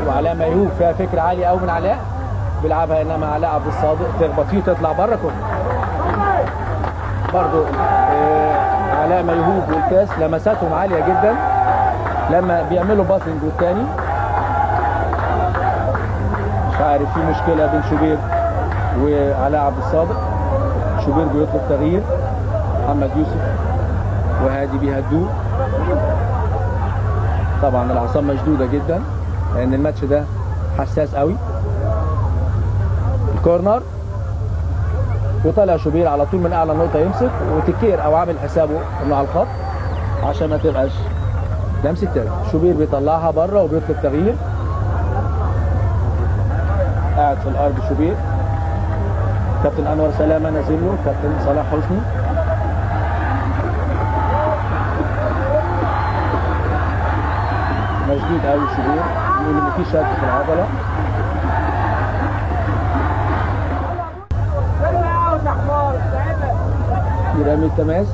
وعلاء ميهوب فيها فكره عاليه قوي من علاء، بيلعبها انما علاء عبد الصادق تخبط فيه وتطلع بره كورنر. برضو علاء ميهوب والكاس لمساتهم عاليه جدا لما بيعملوا باسنج والتاني. مش عارف في مشكله بين شوبير وعلاء عبد الصادق. شوبير بيطلب تغيير، محمد يوسف وهادي بيهدوه. طبعا الاعصاب مشدوده جدا لان الماتش ده حساس قوي. الكورنر وطلع شوبير على طول من اعلى نقطه يمسك، وتكير او عامل حسابه انه على الخط عشان ما تبقاش لمسه تاني. شوبير بيطلعها بره وبيطلب تغيير. قاعد في الارض شوبير. كابتن انور سلامه نازل له، كابتن صلاح حسني. مشدود قوي شوبير، بيقول ان في شد في العضله. يرمي التماس